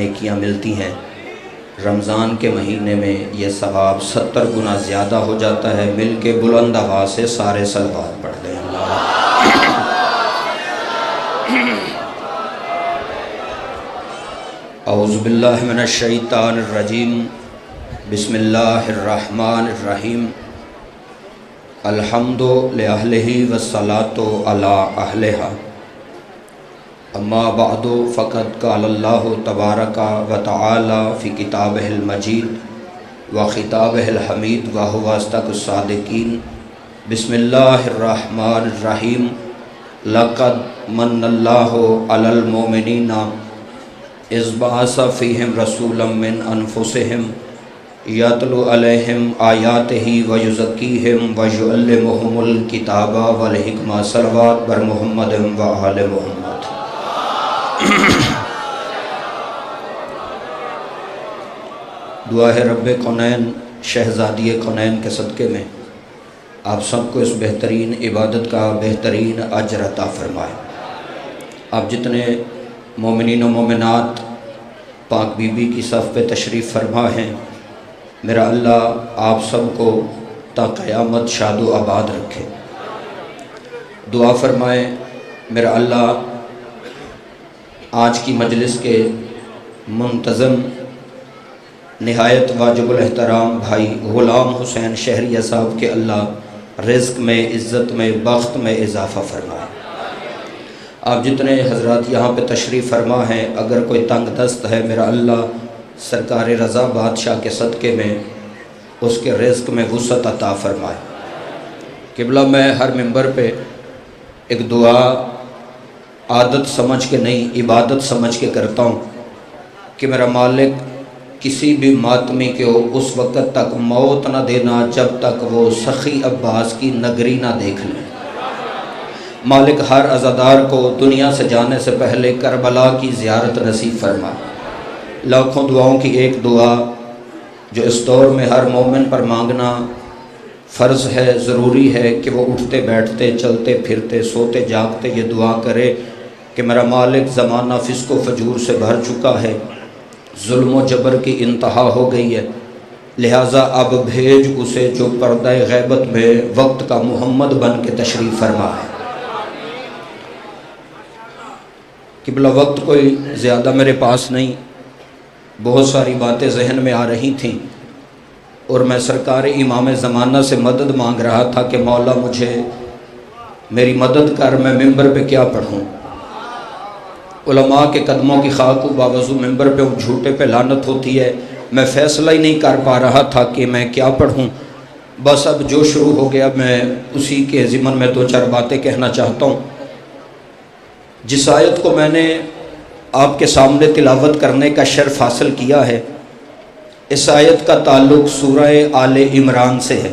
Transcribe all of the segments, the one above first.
نیکیاں ملتی ہیں، رمضان کے مہینے میں یہ ثواب 70 گنا زیادہ ہو جاتا ہے۔ مل کے بلند آواز سے سارے صلوات پڑھ دیں۔ اعوذ باللہ من الشیطان الرجیم، بسم اللہ الرحمن الرحیم، الحمد لأہلہ والصلاة علی اہلہا، اما بعد فقد قال اللہ تبارک و تعالی فی کتابہ المجید و خطابہ الحمید وہو اصدق الصادقین۔ بسم اللہ الرحمن الرحیم، لقد من اللہ علی المؤمنین اذ بعث فیہم رسولا من انفسہم یتلو علیہم آیاتہ ویزکیہم ویعلمہم الکتاب والحکمہ۔ صلوات بر محمد و آل محمد۔ دعا ہے رب کونین شہزادی کونین کے صدقے میں آپ سب کو اس بہترین عبادت کا بہترین اجر عطا فرمائے۔ آپ جتنے مومنین و مومنات پاک بی بی کی صف پہ تشریف فرما ہیں، میرا اللہ آپ سب کو تا قیامت شاد و آباد رکھے۔ دعا فرمائے میرا اللہ آج کی مجلس کے منتظم نہایت واجب الاحترام بھائی غلام حسین شہریہ صاحب کے اللہ رزق میں، عزت میں، بخت میں اضافہ فرمائے۔ آپ جتنے حضرات یہاں پہ تشریف فرما ہیں، اگر کوئی تنگ دست ہے میرا اللہ سرکار رضا بادشاہ کے صدقے میں اس کے رزق میں وسعت عطا فرمائے۔ قبلہ میں ہر ممبر پہ ایک دعا عادت سمجھ کے نہیں، عبادت سمجھ کے کرتا ہوں کہ میرا مالک کسی بھی ماتمی کو اس وقت تک موت نہ دینا جب تک وہ سخی عباس کی نگری نہ دیکھ لیں۔ مالک ہر عزادار کو دنیا سے جانے سے پہلے کربلا کی زیارت نصیب فرما۔ لاکھوں دعاؤں کی ایک دعا جو اس دور میں ہر مومن پر مانگنا فرض ہے، ضروری ہے کہ وہ اٹھتے بیٹھتے چلتے پھرتے سوتے جاگتے یہ دعا کرے کہ میرا مالک زمانہ فسق و فجور سے بھر چکا ہے، ظلم و جبر کی انتہا ہو گئی ہے، لہٰذا اب بھیج اسے جو پردہ غیبت میں وقت کا محمد بن کے تشریف فرما ہے۔ قبلہ وقت کوئی زیادہ میرے پاس نہیں، بہت ساری باتیں ذہن میں آ رہی تھیں اور میں سرکار امام زمانہ سے مدد مانگ رہا تھا کہ مولا مجھے میری مدد کر، میں ممبر پہ کیا پڑھوں۔ علماء کے قدموں کی خاک کو باوضو ممبر پہ جھوٹے پہ لعنت ہوتی ہے، میں فیصلہ ہی نہیں کر پا رہا تھا کہ میں کیا پڑھوں۔ بس اب جو شروع ہو گیا میں اسی کے ضمن میں دو چار باتیں کہنا چاہتا ہوں۔ جس آیت کو میں نے آپ کے سامنے تلاوت کرنے کا شرف حاصل کیا ہے، اس آیت کا تعلق سورہ آل عمران سے ہے۔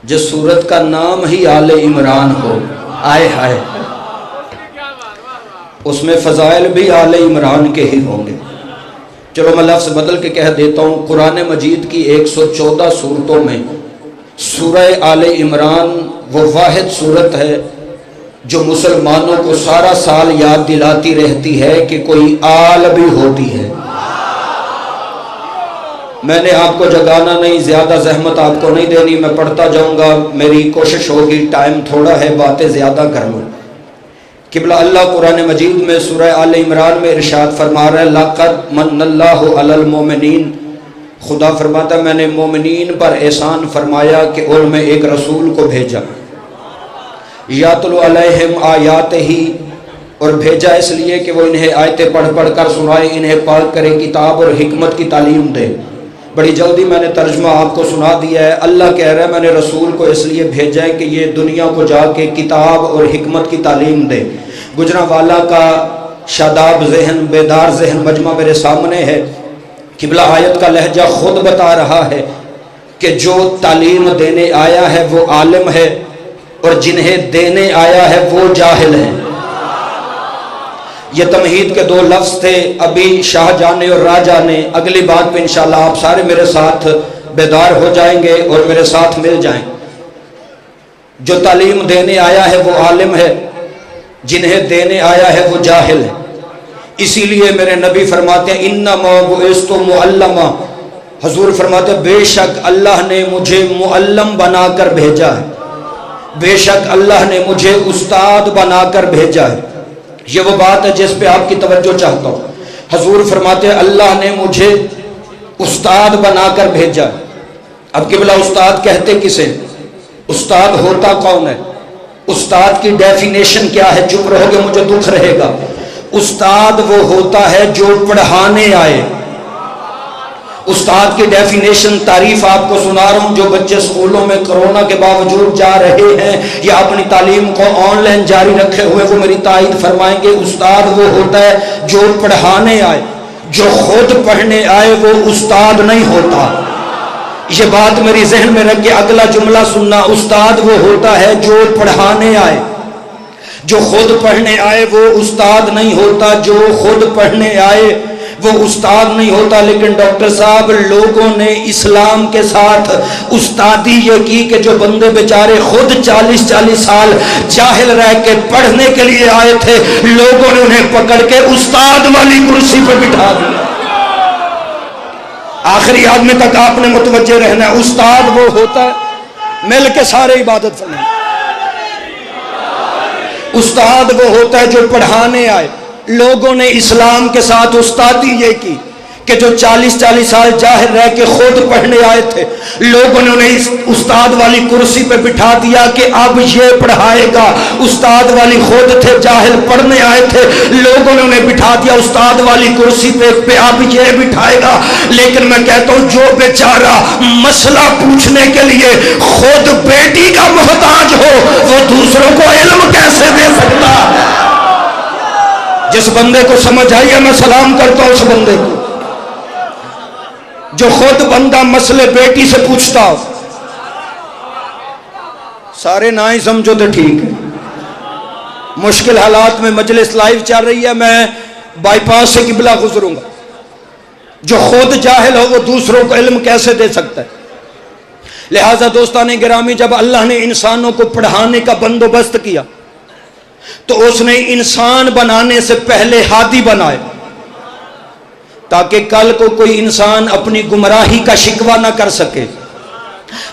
جس سورت کا نام ہی آل عمران ہو، آئے ہائے، اس میں فضائل بھی آل عمران کے ہی ہوں گے۔ چلو میں لفظ بدل کے کہہ دیتا ہوں، قرآن مجید کی 114 سورتوں میں سورہ آل عمران وہ واحد سورت ہے جو مسلمانوں کو سارا سال یاد دلاتی رہتی ہے کہ کوئی آل بھی ہوتی ہے۔ میں نے آپ کو جگانا نہیں، زیادہ زحمت آپ کو نہیں دینی، میں پڑھتا جاؤں گا، میری کوشش ہوگی ٹائم تھوڑا ہے باتیں زیادہ کر لوں۔ قبلہ اللہ قرآن مجید میں سورہ آل عمران میں ارشاد فرما رہا ہے، لقد من اللہ علی المؤمنین، خدا فرماتا ہے میں نے مومنین پر احسان فرمایا کہ ان میں ایک رسول کو بھیجا، یاتلو علیہم آیاتہ، اور بھیجا اس لیے کہ وہ انہیں آیتیں پڑھ پڑھ کر سنائے، انہیں پاک کرے، کتاب اور حکمت کی تعلیم دے۔ بڑی جلدی میں نے ترجمہ آپ کو سنا دیا ہے۔ اللہ کہہ رہا ہے میں نے رسول کو اس لیے بھیجا ہے کہ یہ دنیا کو جا کے کتاب اور حکمت کی تعلیم دے۔ گجرانوالہ کا شاداب ذہن، بیدار ذہن مجمع میرے سامنے ہے۔ قبلہ آیت کا لہجہ خود بتا رہا ہے کہ جو تعلیم دینے آیا ہے وہ عالم ہے اور جنہیں دینے آیا ہے وہ جاہل ہیں۔ یہ تمہید کے دو لفظ تھے، ابھی شاہ جانے اور راہ جانے، اگلی بات پہ انشاءاللہ آپ سارے میرے ساتھ بیدار ہو جائیں گے اور میرے ساتھ مل جائیں۔ جو تعلیم دینے آیا ہے وہ عالم ہے، جنہیں دینے آیا ہے وہ جاہل ہے. اسی لیے میرے نبی فرماتے ہیں انما بعثت معلما. حضور فرماتے ہیں بے شک اللہ نے مجھے معلم بنا کر بھیجا ہے، بے شک اللہ نے مجھے استاد بنا کر بھیجا ہے. یہ وہ بات ہے جس پہ آپ کی توجہ چاہتا ہوں. حضور فرماتے ہیں اللہ نے مجھے استاد بنا کر بھیجا. اب قبلہ استاد کہتے کسے؟ استاد ہوتا کون ہے؟ استاد کی ڈیفینیشن کیا ہے؟ چپ رہو گے مجھے دکھ رہے گا. استاد وہ ہوتا ہے جو پڑھانے آئے. استاد کی ڈیفینیشن تعریف آپ کو سنا رہا ہوں. جو بچے اسکولوں میں کرونا کے باوجود جا رہے ہیں یا اپنی تعلیم کو آن لائن جاری رکھے ہوئے وہ میری تائید فرمائیں گے. استاد وہ ہوتا ہے جو پڑھانے آئے. جو خود پڑھنے آئے وہ استاد نہیں ہوتا. یہ بات میری ذہن میں رکھ کے اگلا جملہ سننا. استاد وہ ہوتا ہے جو پڑھانے آئے. جو خود پڑھنے آئے وہ استاد نہیں ہوتا. جو خود پڑھنے آئے وہ استاد نہیں ہوتا. لیکن ڈاکٹر صاحب لوگوں نے اسلام کے ساتھ استادی یہ کی کہ جو بندے بیچارے خود 40 سال جاہل رہ کے پڑھنے کے لیے آئے تھے لوگوں نے انہیں پکڑ کے استاد والی کرسی پہ بٹھا دیا. آخری آدمی تک آپ نے متوجہ رہنا ہے. استاد وہ ہوتا ہے مل کے سارے عبادت فرمائیں. استاد وہ ہوتا ہے جو پڑھانے آئے. لوگوں نے اسلام کے ساتھ استادی یہ کی کہ جو 40 سال جاہل رہ کے خود پڑھنے آئے تھے لوگوں نے انہیں استاد والی کرسی پہ بٹھا دیا کہ اب یہ پڑھائے گا. استاد والی خود تھے جاہل پڑھنے آئے تھے لوگوں نے انہیں بٹھا دیا استاد والی کرسی پہ اب یہ بٹھائے گا. لیکن میں کہتا ہوں جو بیچارہ مسئلہ پوچھنے کے لیے خود بیٹی کا محتاج ہو وہ دوسروں کو علم کیسے دے سکتا؟ جس بندے کو سمجھ آئی ہے میں سلام کرتا ہوں اس بندے کو. جو خود بندہ مسئلے بیٹی سے پوچھتا ہو. سارے نہ ہی سمجھو تو ٹھیک ہے. مشکل حالات میں مجلس لائیو چل رہی ہے میں بائی پاس سے قبلہ گزروں گا. جو خود جاہل ہو وہ دوسروں کو علم کیسے دے سکتا ہے؟ لہذا دوستان گرامی جب اللہ نے انسانوں کو پڑھانے کا بندوبست کیا تو اس نے انسان بنانے سے پہلے ہادی بنائے تاکہ کل کو کوئی انسان اپنی گمراہی کا شکوہ نہ کر سکے.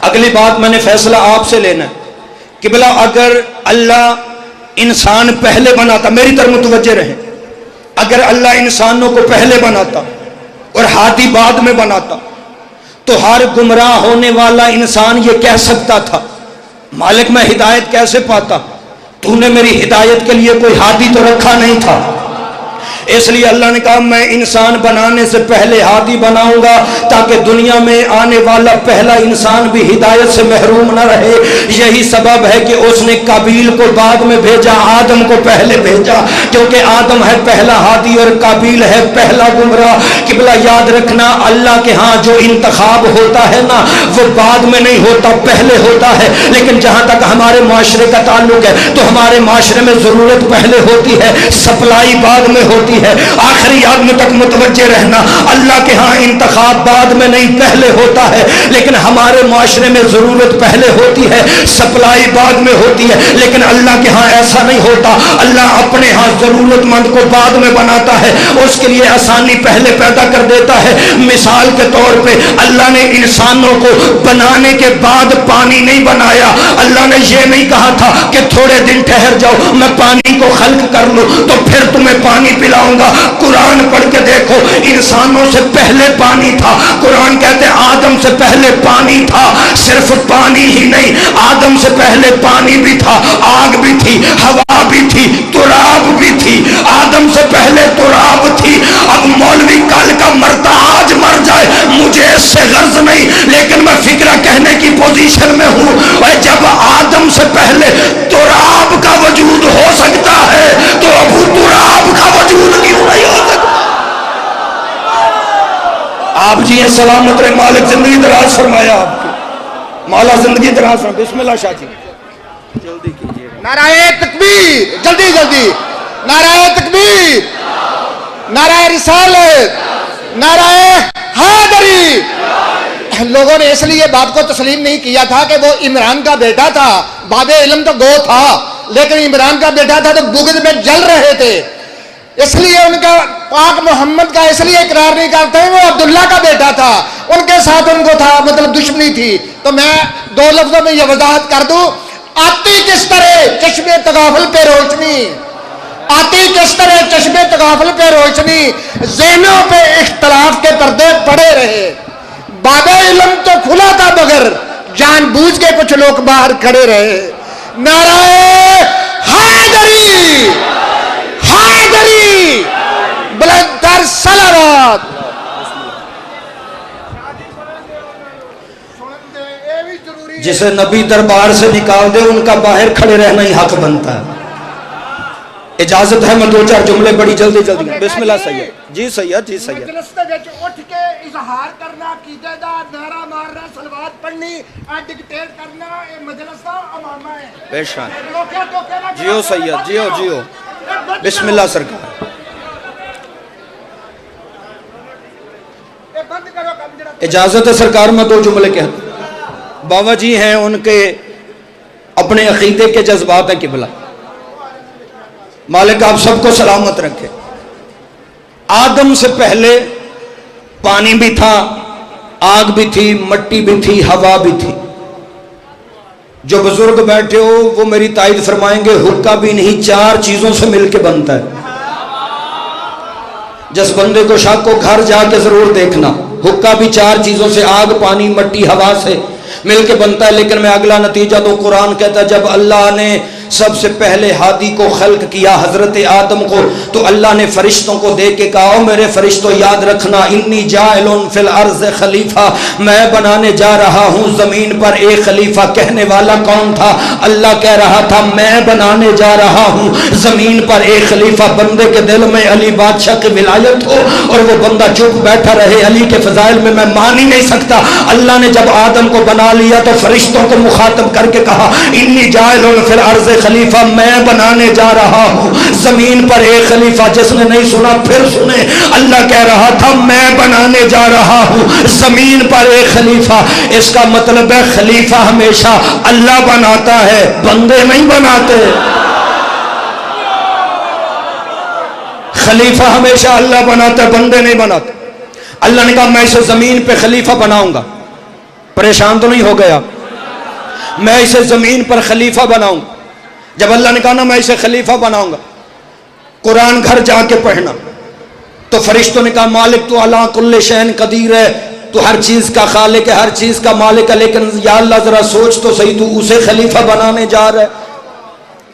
اگلی بات میں نے فیصلہ آپ سے لینا ہے کہ بلا اگر اللہ انسان پہلے بناتا, میری طرف متوجہ رہیں, اگر اللہ انسانوں کو پہلے بناتا اور ہادی بعد میں بناتا تو ہر گمراہ ہونے والا انسان یہ کہہ سکتا تھا مالک میں ہدایت کیسے پاتا؟ تو نے میری ہدایت کے لیے کوئی ہادی تو رکھا نہیں تھا. اس لیے اللہ نے کہا میں انسان بنانے سے پہلے ہادی بناؤں گا تاکہ دنیا میں آنے والا پہلا انسان بھی ہدایت سے محروم نہ رہے. یہی سبب ہے کہ اس نے قابیل کو بعد میں بھیجا, آدم کو پہلے بھیجا, کیونکہ آدم ہے پہلا ہادی اور قابیل ہے پہلا گمراہ. قبلہ یاد رکھنا اللہ کے ہاں جو انتخاب ہوتا ہے نا وہ بعد میں نہیں ہوتا پہلے ہوتا ہے. لیکن جہاں تک ہمارے معاشرے کا تعلق ہے تو ہمارے معاشرے میں ضرورت پہلے ہوتی ہے, سپلائی بعد میں ہوتی ہے. آخری آدمی تک متوجہ رہنا, اللہ کے ہاں انتخاب بعد میں نہیں پہلے ہوتا ہے. لیکن ہمارے معاشرے میں ضرورت پہلے ہوتی ہے, سپلائی بعد میں ہوتی ہے. لیکن اللہ کے ہاں ایسا نہیں ہوتا. اللہ اپنے ہاں ضرورت مند کو بعد میں بناتا ہے, اس کے لیے آسانی پہلے پیدا کر دیتا ہے. مثال کے طور پہ اللہ نے انسانوں کو بنانے کے بعد پانی نہیں بنایا. اللہ نے یہ نہیں کہا تھا کہ تھوڑے دن ٹھہر جاؤ میں پانی کو خلق کر لوں تو پھر تمہیں پانی پلاؤں گا. قرآن پڑھ کے دیکھو انسانوں سے پہلے پانی تھا. قرآن کہتے ہیں آدم سے پہلے پانی تھا. صرف پانی ہی نہیں, آدم سے پہلے پانی بھی تھا, آگ بھی تھی, ہوا بھی تھی, تراب بھی تھی. آدم سے پہلے تراب تھی. اب مولوی کل کا مرتا آج مر جائے مجھے اس سے غرض نہیں, لیکن میں فکرہ کہنے کی پوزیشن میں ہوں. جب آدم سے پہلے تراب کا وجود ہو سکتا ہے تو ابو تراب کا وجود کیوں نہیں ہو سکتا؟ آپ جی سلامت رہے, مالک زندگی دراز فرمایا آپ کی, مولا زندگی دراز فرمایا. بسم اللہ شاہ جی جلدی کیجیے. نعرہ تکبیر, جلدی جلدی, نعرہ تکبیر, نعرہ رسالت, نعرہ حیدری. لوگوں نے اس لیے باپ کو تسلیم نہیں کیا تھا کہ وہ عمران کا بیٹا تھا, باب علم تو گو تھا. لیکن عمران کا بیٹا تھا تو بغض میں جل رہے تھے، اس لیے ان کا پاک محمد کا اس لیے اقرار نہیں کرتے، وہ عبداللہ کا بیٹا تھا، ان کے ساتھ ان کو تھا مطلب دشمنی تھی۔ تو میں دو لفظوں میں یہ وضاحت کر دوں، آتی کس طرح چشمے تغافل پہ روشنی، آتی کس طرح چشمے تغافل پہ روشنی، ذہنوں پہ اختلاف کے پردے پڑے رہے، باب علم تو کھلا تھا مگر جان بوجھ کے کچھ لوگ باہر کھڑے رہے۔ نعرہ حیدری، حیدری، بلندتر صلوات۔ جسے نبی دربار سے نکال دے ان کا باہر کھڑے رہنا ہی حق بنتا ہے۔ اجازت ہے میں دو چار جملے بڑی جلدی بسم اللہ سید جی سید جی سید مجلس دے وچ اٹھ کے اظہار کرنا، عقیدے دا نعرہ مارنا، صلوات پڑھنی، ڈکٹیٹ کرنا، یہ مجلس دا امامہ ہے۔ بے شک جیو سید جیو جیو بسم اللہ سرکار۔ اجازت ہے سرکار میں دو جملے کہتا ہوں۔ بابا جی ہیں، ان کے اپنے عقیدے کے جذبات ہیں قبلہ، مالک آپ سب کو سلامت رکھے۔ آدم سے پہلے پانی بھی تھا، آگ بھی تھی، مٹی بھی تھی، ہوا بھی تھی۔ جو بزرگ بیٹھے ہو وہ میری تائید فرمائیں گے، حکا بھی نہیں، چار چیزوں سے مل کے بنتا ہے۔ جس بندے کو شک کو گھر جا کے ضرور دیکھنا، حکا بھی چار چیزوں سے، آگ، پانی، مٹی، ہوا سے مل کے بنتا ہے۔ لیکن میں اگلا نتیجہ دوں، قرآن کہتا ہے جب اللہ نے سب سے پہلے ہادی کو خلق کیا، حضرت آدم کو، تو اللہ نے فرشتوں کو دے کے کہا، او میرے فرشتوں یاد رکھنا، انی جاعل فی الارض خلیفہ، میں بنانے جا رہا ہوں زمین پر ایک خلیفہ۔ کہنے والا کون تھا؟ اللہ کہہ رہا تھا میں بنانے جا رہا ہوں زمین پر ایک خلیفہ۔ بندے کے دل میں علی بادشاہ کی ولایت ہو اور وہ بندہ چپ بیٹھا رہے، علی کے فضائل میں میں مان ہی نہیں سکتا۔ اللہ نے جب آدم کو بنا لیا تو فرشتوں کو مخاطب کر کے کہا، انی جاعل فی الارض خلیفہ، میں بنانے جا رہا ہوں زمین پر ایک خلیفہ۔ جس نے نہیں سنا پھر سنے، اللہ کہہ رہا تھا میں بنانے جا رہا ہوں زمین پر ایک خلیفہ۔ اس کا مطلب ہے خلیفہ ہمیشہ اللہ بناتا ہے، بندے نہیں بناتے۔ خلیفہ ہمیشہ اللہ بناتا ہے، بندے نہیں بناتے۔ اللہ نے کہا میں اسے زمین پہ خلیفہ بناؤں گا۔ پریشان تو نہیں ہو گیا؟ میں اسے زمین پر خلیفہ بناؤں گا۔ جب اللہ نے کہا نا میں اسے خلیفہ بناؤں گا، قرآن گھر جا کے پڑھنا، تو فرشتوں نے کہا مالک تو علی کل شیء قدیر ہے، تو ہر چیز کا خالق ہے، ہر چیز کا مالک ہے، لیکن یا اللہ ذرا سوچ تو صحیح، تو اسے خلیفہ بنانے جا رہا ہے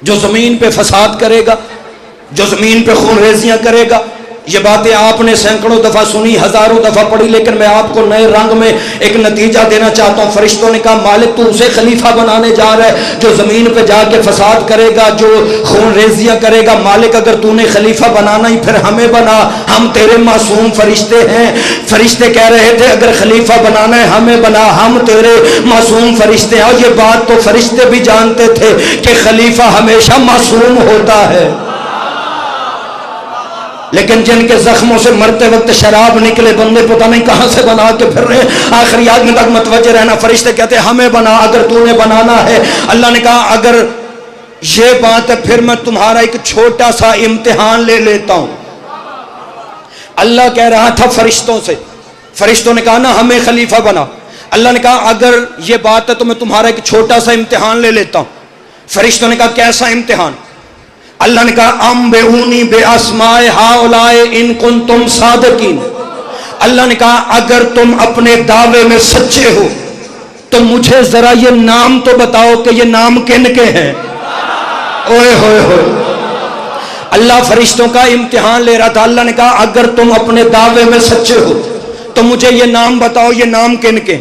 جو زمین پہ فساد کرے گا، جو زمین پہ خون ریزیاں کرے گا۔ یہ باتیں آپ نے سینکڑوں دفعہ سنی، ہزاروں دفعہ پڑھی، لیکن میں آپ کو نئے رنگ میں ایک نتیجہ دینا چاہتا ہوں۔ فرشتوں نے کہا مالک تو اسے خلیفہ بنانے جا رہا ہے جو زمین پہ جا کے فساد کرے گا، جو خون ریزیاں کرے گا۔ مالک اگر تو نے خلیفہ بنانا ہی پھر ہمیں بنا، ہم تیرے معصوم فرشتے ہیں۔ فرشتے کہہ رہے تھے اگر خلیفہ بنانا ہے ہمیں بنا، ہم تیرے معصوم فرشتے ہیں۔ اور یہ بات تو فرشتے بھی جانتے تھے کہ خلیفہ ہمیشہ معصوم ہوتا ہے، لیکن جن کے زخموں سے مرتے وقت شراب نکلے، بندے پتہ نہیں کہاں سے بنا کے پھر رہے، آخری آدمی تک متوجہ رہنا۔ فرشتے کہتے ہیں ہمیں بنا اگر تو نے بنانا ہے۔ اللہ نے کہا اگر یہ بات ہے پھر میں تمہارا ایک چھوٹا سا امتحان لے لیتا ہوں۔ اللہ کہہ رہا تھا فرشتوں سے، فرشتوں نے کہا نا ہمیں خلیفہ بنا۔ اللہ نے کہا اگر یہ بات ہے تو میں تمہارا ایک چھوٹا سا امتحان لے لیتا ہوں۔ فرشتوں نے کہا کیسا امتحان؟ اللہ نے کہا انبئونی باسماء ہؤلاء ان کنتم صادقین۔ اللہ نے کہا اگر تم اپنے دعوے میں سچے ہو تو مجھے ذرا یہ نام تو بتاؤ کہ یہ نام کن کے ہیں۔ اوئے ہوئے ہوئے، اللہ فرشتوں کا امتحان لے رہا تھا۔ اللہ نے کہا اگر تم اپنے دعوے میں سچے ہو تو مجھے یہ نام بتاؤ، یہ نام کن کے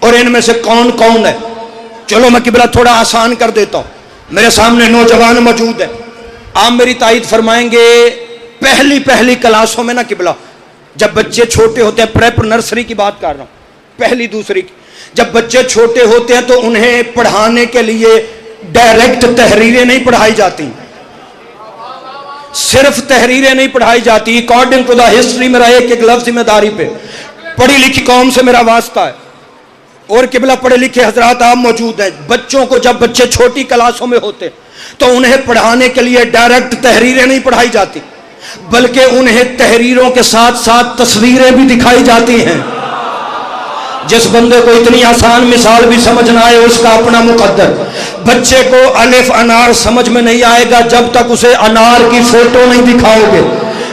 اور ان میں سے کون کون ہے۔ چلو میں قبلہ تھوڑا آسان کر دیتا ہوں، میرے سامنے نوجوان موجود ہیں، آپ میری تائید فرمائیں گے پہلی کلاسوں میں نا قبلہ جب بچے چھوٹے ہوتے ہیں، پریپ نرسری کی بات کر رہا ہوں، پہلی دوسری کی، جب بچے چھوٹے ہوتے ہیں تو انہیں پڑھانے کے لیے ڈائریکٹ تحریریں نہیں پڑھائی جاتی، صرف تحریریں نہیں پڑھائی جاتی۔ اکارڈنگ ٹو دا ہسٹری میرا ایک لفظ ذمہ داری پہ، پڑھی لکھی قوم سے میرا واسطہ ہے اور قبلہ پڑھے لکھے حضرات آپ موجود ہیں۔ بچوں کو جب بچے چھوٹی کلاسوں میں ہوتے تو انہیں پڑھانے کے لیے ڈائریکٹ تحریریں نہیں پڑھائی جاتی، بلکہ انہیں تحریروں کے ساتھ ساتھ تصویریں بھی دکھائی جاتی ہیں۔ جس بندے کو اتنی آسان مثال بھی سمجھ نہ آئے اس کا اپنا مقدر۔ بچے کو الف انار سمجھ میں نہیں آئے گا جب تک اسے انار کی فوٹو نہیں دکھاؤ گے۔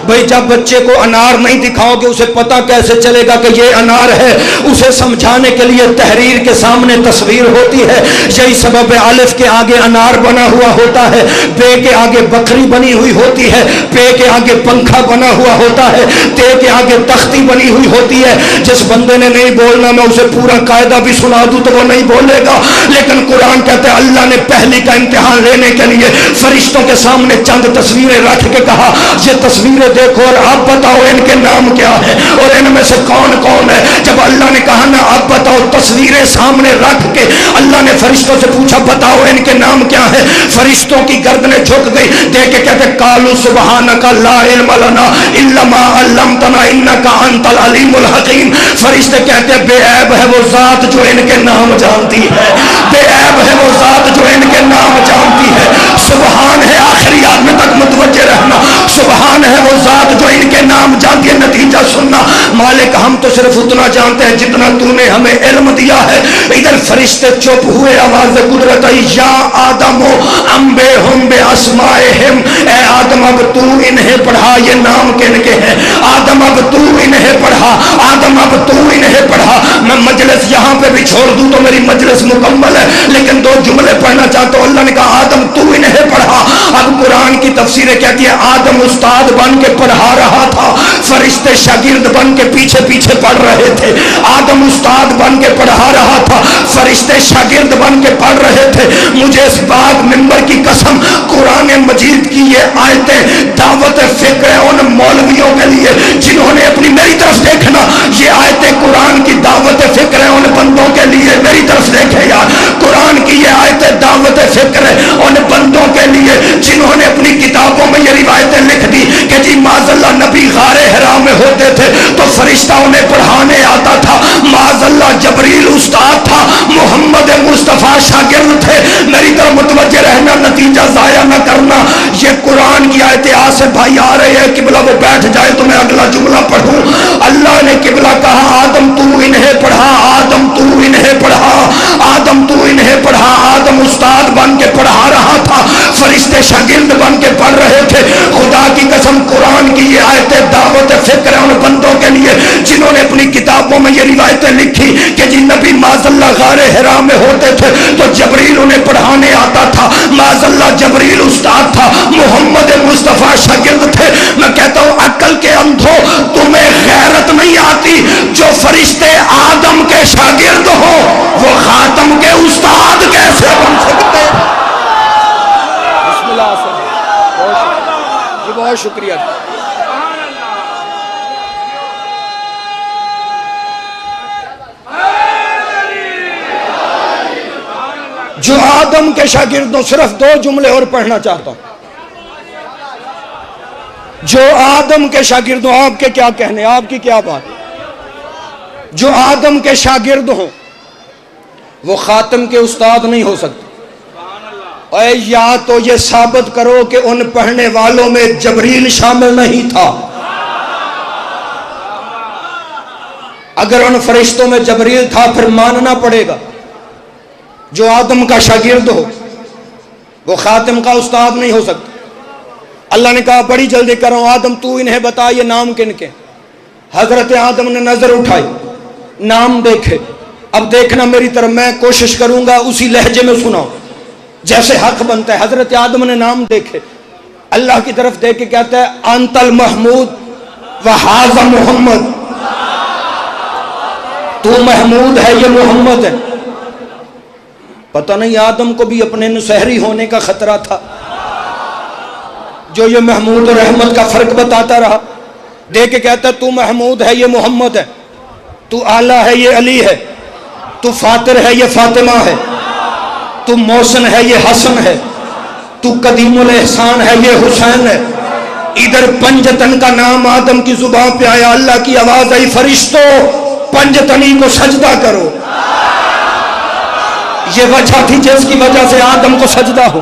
بھئی جب بچے کو انار نہیں دکھاؤ گے اسے پتہ کیسے چلے گا کہ یہ انار ہے؟ اسے سمجھانے کے لیے تحریر کے سامنے تصویر ہوتی ہے۔ یہی سبب ہے الف کے آگے انار بنا ہوا ہوتا ہے، بے کے آگے بکری بنی ہوئی ہوتی ہے، پے کے آگے پنکھا بنا ہوا ہوتا ہے، تے کے آگے تختی بنی ہوئی ہوتی ہے۔ جس بندے نے نہیں بولنا میں اسے پورا قاعدہ بھی سنا دوں تو وہ نہیں بولے گا، لیکن قرآن کہتے ہیں اللہ نے پہلی کا امتحان لینے کے لیے فرشتوں کے سامنے چند تصویریں رکھ کے کہا یہ تصویریں دیکھو اور آپ بتاؤ ان کے نام کیا ہے اور ان میں سے کون کون ہے۔ جب اللہ نے کہا نا آپ بتاؤ، تصویریں سامنے رکھ کے اللہ نے فرشتوں سے پوچھا بتاؤ ان کے نام کیا ہے۔ فرشتوں کی گردنیں جھک گئی، دیکھ کے کہتے قالوا سبحانک لا علم لنا الا ما علمتنا انک انت العلیم الحکیم۔ فرشتے کہتے بے عیب ہے وہ ذات جو ان کے نام جانتی ہے، بے عیب ہے وہ ذات جو ان کے نام جانتی ہے۔ سبحان ہے، آخری آدمی تک متوجہ رہنا، سبحان ہے وہ ذات جو ان کے نام جانتی ہے۔ نتیجہ سننا، مالک ہم تو صرف اتنا جانتے ہیں جتنا تو نے ہمیں علم دیا ہے۔ ادھر فرشتے چپ ہوئے، آواز قدرت آئی یا آدم انبئہم باسمائہم، اے آدم اب تو انہیں پڑھا یہ نام کن کے ہیں، آدم اب تو انہیں پڑھا، آدم اب تو انہیں پڑھا۔ میں مجلس یہاں پہ بھی چھوڑ دوں تو میری مجلس مکمل ہے، لیکن دو جملے پڑھنا چاہتا ہوں۔ اللہ نے کہا آدم تو انہیں پڑھا۔ اب قرآن کی تفسیریں کہتی ہے آدم استاد بن کے پڑھا رہا تھا، فرشتے شاگرد بن کے پیچھے پیچھے پڑھ رہے تھے۔ آدم استاد بن کے پڑھا رہا تھا، فرشتے شاگرد بن کے پڑھ رہے تھے۔ مجھے اس بات منبر کی قسم، قرآن مجید کی یہ آیتیں دعوت فکر ہے ان مولویوں کے لیے جنہوں نے اپنی، میری طرف دیکھنا، یہ آیتیں قرآن کی دعوت فکر ہے ان بندوں کے لیے، میری طرف دیکھے یار، قرآن کی یہ آیتیں دعوت فکر ہے ان بندوں کے لیے جنہوں نے اپنی کتابوں میں یہ روایتیں لکھ دی کہ جی معاذ اللہ نبی غار حرا میں ہوتے تھے تو فرشتہ انہیں پڑھانے آتا تھا، معاذ اللہ جبریل استاد تھا، محمد مصطفیٰ شاگرد تھے۔ میری طرف متوجہ رہنا، نتیجہ ضائع نہ کرنا۔ یہ قرآن کی آیتیں آصف بھائی آ رہے ہیں، قبلہ وہ بیٹھ جائے تو میں اگلا جملہ پڑھوں۔ اللہ نے قبلہ کہا آدم تو انہیں پڑھا، آدم تو انہیں پڑھا، آدم تو انہیں پڑھا۔ آدم استاد بن کے پڑھا رہا تھا، فرشتے شاگرد بن کے پڑھ رہے تھے۔ خدا کی قسم قرآن کی یہ آیتیں دعوت فکر ہے ان بندوں کے لیے جنہوں نے اپنی کتابوں میں یہ روایتیں لکھی کہ جی نبی معاذ اللہ غار حرا میں ہوتے تھے تو جبریل انہیں پڑھانے آتا تھا، معاذ اللہ جبریل استاد تھا، محمد مصطفیٰ شاگرد تھے۔ میں کہتا ہوں عقل کے اندھو، تمہیں غیرت نہیں آتی؟ جو فرشتے آدم کے شاگرد ہو وہ خاتم کے استاد کیسے بن سکتے؟ بسم اللہ سے بہت شکریہ۔ جو آدم کے شاگردوں، صرف دو جملے اور پڑھنا چاہتا ہوں۔ جو آدم کے شاگردوں، آپ کے کیا کہنے، آپ کی کیا بات؟ جو آدم کے شاگرد ہوں وہ خاتم کے استاد نہیں ہو سکتے۔ اے یا تو یہ ثابت کرو کہ ان پڑھنے والوں میں جبریل شامل نہیں تھا۔ اگر ان فرشتوں میں جبریل تھا پھر ماننا پڑے گا جو آدم کا شاگرد ہو وہ خاتم کا استاد نہیں ہو سکتا۔ اللہ نے کہا بڑی جلدی کرو آدم تو انہیں بتا یہ نام کن کے۔ حضرت آدم نے نظر اٹھائی، نام دیکھے۔ اب دیکھنا میری طرف، میں کوشش کروں گا اسی لہجے میں سناؤ جیسے حق بنتا ہے۔ حضرت آدم نے نام دیکھے، اللہ کی طرف دیکھ کے کہتا ہے انت المحمود وہذا محمد، تو محمود ہے یہ محمد ہے۔ پتہ نہیں آدم کو بھی اپنے نسہری ہونے کا خطرہ تھا جو یہ محمود اور احمد کا فرق بتاتا رہا۔ دیکھ کے کہتا ہے تو محمود ہے یہ محمد ہے، تو اعلیٰ ہے یہ علی ہے، تو فاتر ہے یہ فاطمہ ہے، تو محسن ہے یہ حسن ہے، تو قدیم الاحسان ہے یہ حسین ہے۔ ادھر پنجتن کا نام آدم کی زبان پہ آیا، اللہ کی آواز آئی فرشتوں پنجتنی کو سجدہ کرو۔ یہ وجہ تھی جس کی وجہ سے آدم کو سجدہ ہو۔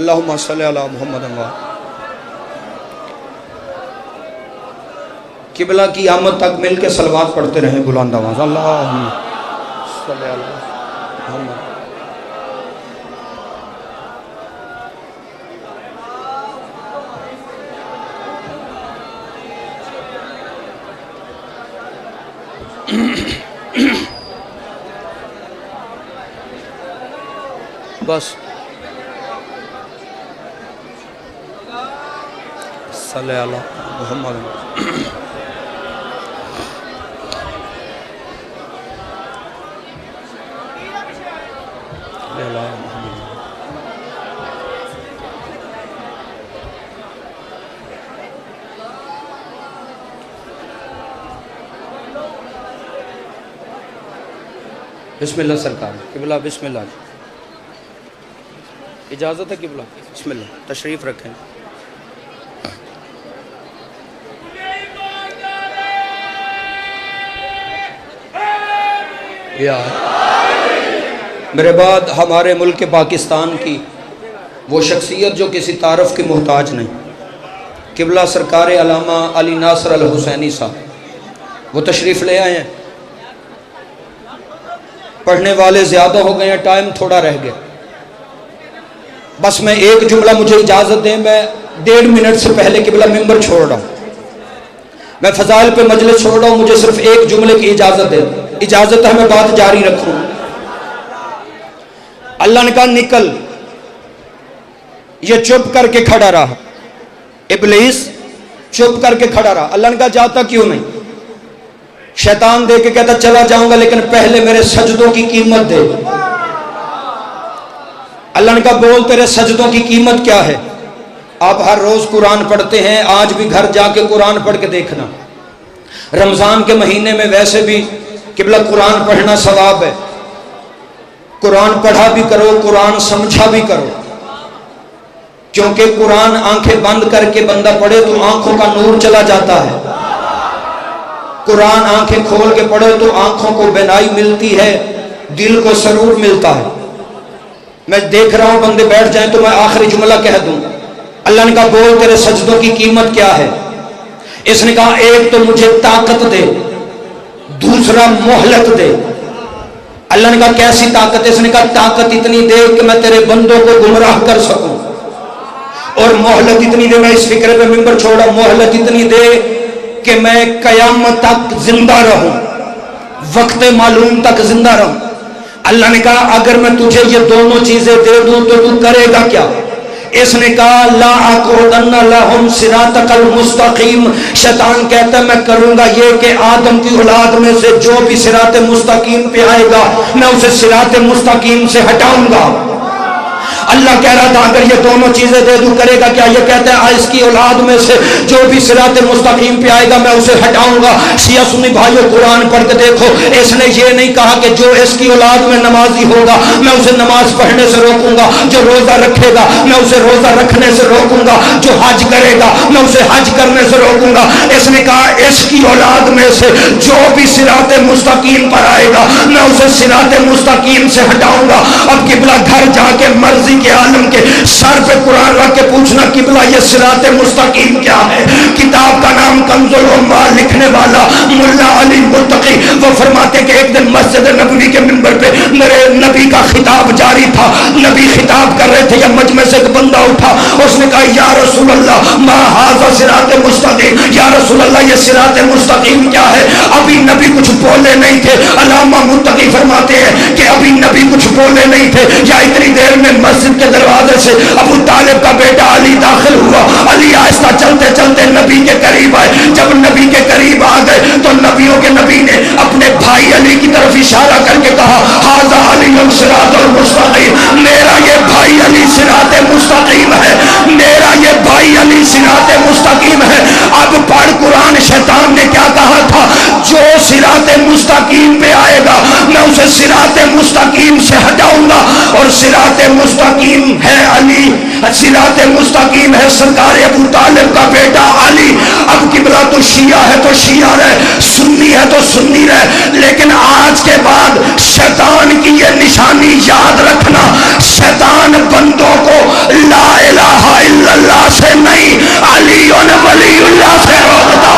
اللہم صلی علی محمد قبلہ کی آمد تک مل کے صلوات پڑھتے رہیں بلند آواز اللہم صلی علی محمد. بس صلی علی محمد. بسم اللہ سرکار. قبلہ بسم اللہ. اجازت ہے قبلہ؟ بسم اللہ تشریف رکھیں. میرے بعد ہمارے ملک پاکستان کی وہ شخصیت جو کسی تعارف کی محتاج نہیں، قبلہ سرکار علامہ علی ناصر الحسینی صاحب، وہ تشریف لے آئے ہیں. پڑھنے والے زیادہ ہو گئے ہیں، ٹائم تھوڑا رہ گیا. بس میں ایک جملہ مجھے اجازت دیں، میں 1.5 منٹ سے پہلے قبلہ ممبر چھوڑ رہا ہوں، میں فضائل پہ مجلس چھوڑ رہا ہوں، مجھے صرف ایک جملے کی اجازت دیں. اجازت ہے میں بات جاری رکھوں. اللہ نے کہا نکل. یہ چپ کر کے کھڑا رہا، ابلیس چپ کر کے کھڑا رہا. اللہ نے کہا جاتا کیوں نہیں؟ شیطان دے کے کہتا چلا جاؤں گا لیکن پہلے میرے سجدوں کی قیمت دے. اللہ نے کہا بول تیرے سجدوں کی قیمت کیا ہے؟ آپ ہر روز قرآن پڑھتے ہیں، آج بھی گھر جا کے قرآن پڑھ کے دیکھنا. رمضان کے مہینے میں ویسے بھی قبلہ قرآن پڑھنا ثواب ہے. قرآن پڑھا بھی کرو، قرآن سمجھا بھی کرو، کیونکہ قرآن آنکھیں بند کر کے بندہ پڑھے تو آنکھوں کا نور چلا جاتا ہے. قرآن آنکھیں کھول کے پڑھو تو آنکھوں کو بینائی ملتی ہے، دل کو سرور ملتا ہے. میں دیکھ رہا ہوں بندے بیٹھ جائیں تو میں آخری جملہ کہہ دوں. اللہ نے کہا بول تیرے سجدوں کی قیمت کیا ہے؟ اس نے کہا ایک تو مجھے طاقت دے، دوسرا مہلت دے. اللہ نے کہا کیسی طاقت؟ اس نے کہا طاقت اتنی دے کہ میں تیرے بندوں کو گمراہ کر سکوں، اور مہلت اتنی دے، میں اس فکر پہ ممبر چھوڑا، مہلت اتنی دے کہ میں قیامت تک زندہ رہوں، وقت معلوم تک زندہ رہوں. اللہ نے کہا اگر میں تجھے یہ دونوں چیزیں دے دوں تو تو کرے گا کیا؟ اس نے کہا لا اقعدن لهم صراطک المستقیم. شیطان کہتا ہے میں کروں گا یہ کہ آدم کی اولاد میں سے جو بھی صراط مستقیم پہ آئے گا میں اسے صراط مستقیم سے ہٹاؤں گا. اللہ کہہ رہا تھا اگر یہ دونوں چیزیں دے دوں کرے گا کیا؟ یہ کہتا ہے اس کی اولاد میں سے جو بھی صراط مستقیم پہ آئے گا میں اسے ہٹاؤں گا. شیعہ سنی بھائیو قرآن پڑھ کے دیکھو، اس نے یہ نہیں کہا کہ جو اس کی اولاد میں نمازی ہوگا میں اسے نماز پڑھنے سے روکوں گا، جو روزہ رکھے گا میں اسے روزہ رکھنے سے روکوں گا، جو حج کرے گا میں اسے حج کرنے سے روکوں گا. اس نے کہا اس کی اولاد میں سے جو بھی صراط مستقیم پر آئے گا میں اسے صراط مستقیم سے ہٹاؤں گا. اب قبلہ گھر جا کے مرضی کے عالم کے سر پہ قرآن رکھ کے پوچھنا قبلہ یہ صراط مستقیم کیا ہے؟ کتاب کا نام کنز العمال، لکھنے والا ملا علی متقی. وہ فرماتے کہ ایک دن مسجد نبوی کے منبر پہ میرے نبی کا خطاب جاری تھا، نبی خطاب کر رہے تھے، یا مجمع سے ایک بندہ اٹھا، اس نے کہا یا رسول اللہ ما ھذا صراط مستقیم. یا رسول اللہ یہ صراط مستقیم کیا ہے؟ ابھی نبی کچھ بولے نہیں تھے. علامہ متقی فرماتے ہیں کہ ابھی نبی کچھ بولے نہیں تھے، یا اتنی دیر میں مسجد کے دروازے سے ابو طالب کا بیٹا علی داخل ہوا. علی آہستہ چلتے چلتے نبی کے قریب آئے. جب نبی کے قریب آ گئے تو نبیوں کے نبی نے اپنے بھائی علی کی طرف اشارہ کر کے کہا ھذا علی صراط المستقیم. میرا یہ بھائی علی صراط مستقیم ہے، میرا یہ بھائی علی صراط مستقیم ہے. اب پڑھ قرآن. شیطان نے کیا کہا تھا؟ جو صراط مستقیم پہ آئے گا میں اسے صراط مستقیم سے ہٹاؤں گا، اور صراط مستقیم ہے علی، صراط مستقیم ہے سرکار ابو طالب کا بیٹا علی. اب قبلہ تو شیعہ ہے تو شیعہ رہے، سنی ہے تو سنی رہے، لیکن آج کے بعد شیطان کی یہ نشانی یاد رکھنا، شیطان بندوں کو لا سے نہیں، علی ولی اللہ سے روکتا۔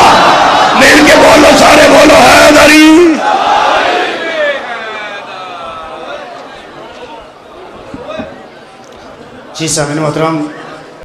مل کے بولو، سارے بولو حیدری۔ جی سامعین محترم،